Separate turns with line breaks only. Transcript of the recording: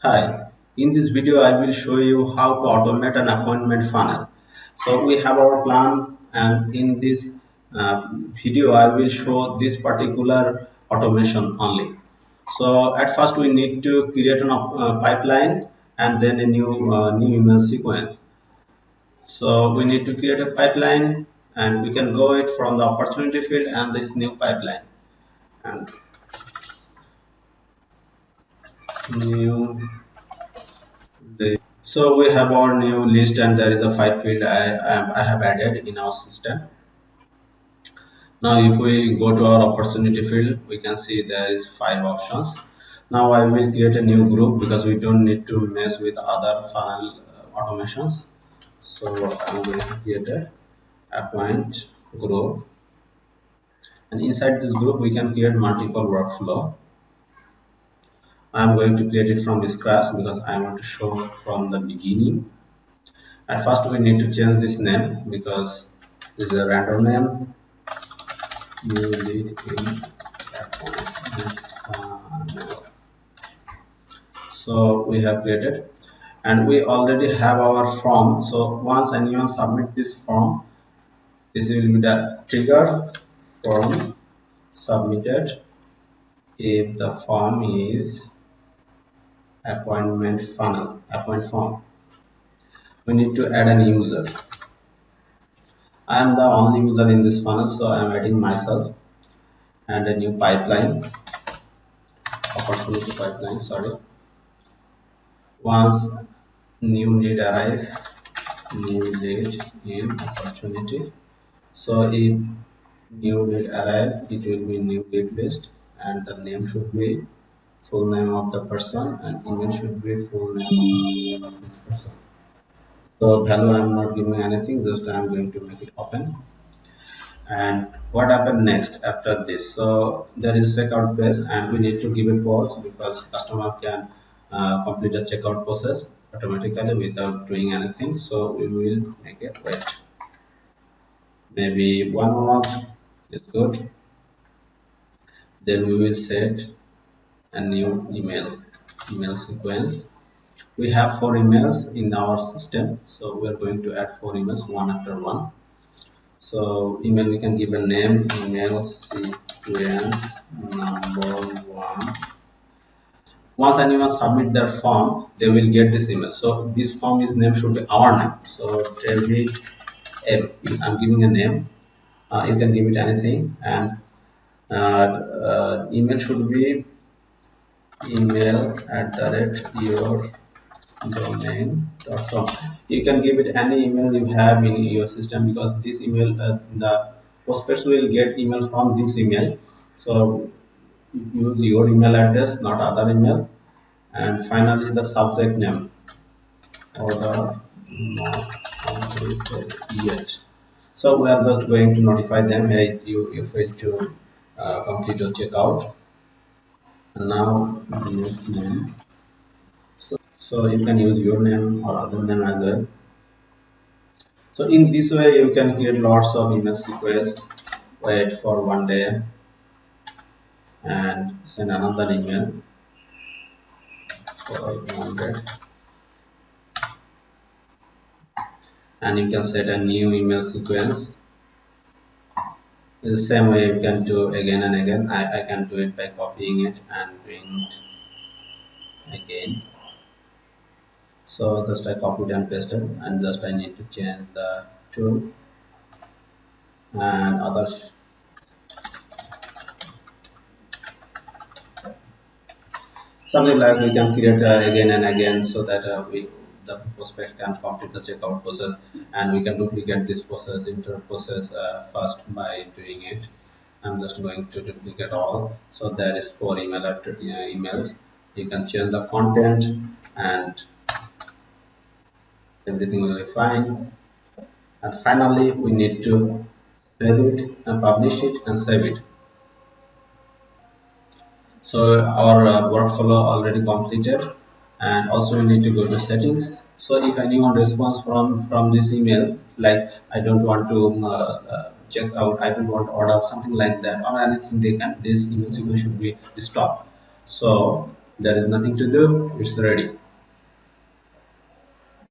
Hi, in this video I will show you how to automate an appointment funnel. So we have our plan, and in this video I will show this particular automation only. So at first we need to create a pipeline and then a new email sequence. So we need to create a pipeline, and we can go it from the opportunity field and this new pipeline and new. So we have our new list, and there is a five field I have added in our system. Now if we go to our opportunity field, we can see there is five options. Now I will create a new group because we don't need to mess with other funnel automations. So I'm going to create a appoint group, and inside this group we can create multiple workflow. I'm going to create it from scratch because I want to show from the beginning. At first we need to change this name because this is a random name. New lead in appointment funnel. So we have created, and we already have our form. So once anyone submit this form, this will be the trigger form submitted if the form is appoint form. We need to add an user. I am the only user in this funnel, so I am adding myself and a new pipeline, opportunity pipeline, sorry. Once new lead arrive, new lead in opportunity. So if new lead arrive, it will be new lead list, and the name should be full name of the person, and email should be full name of this person. So value I am not giving anything, just I am going to make it open. And what happened next after this? So there is checkout page, and we need to give a pause because customer can complete the checkout process automatically without doing anything. So we will make it wait, maybe 1 month is good. Then we will set a new email sequence. We have four emails in our system, so we are going to add four emails one after one. So email, we can give a name, email sequence number one. Once anyone submit their form, they will get this email. So this form is name should be our name. So David M. I'm giving a name. You can give it anything, and email should be email your domain.com. You can give it any email you have in your system because this email, the prospects will get email from this email. So use your email address, not other email. And finally, the subject name, order not completed yet. So we are just going to notify them, hey, you failed to complete your checkout. And now next name. So you can use your name or other name as well. So in this way, you can create lots of email sequence, wait for 1 day, and send another email for 1 day. And you can set a new email sequence. In the same way, you can do again and again. I can do it by copying it and doing it again. So just I copied and pasted, and just I need to change the tool and others. Something like we can create again and again so that the prospect can complete the checkout process, and we can duplicate this process into process first by doing it. I'm just going to duplicate all. So there is four emails. You can change the content, and everything will be fine. And finally, we need to save it and publish it and save it. So our workflow already completed, and also we need to go to settings. So if anyone responds from this email, like I don't want to check out, I don't want to order something like that or anything, they can, this email sequence should be stopped. So There is nothing to do. It's ready.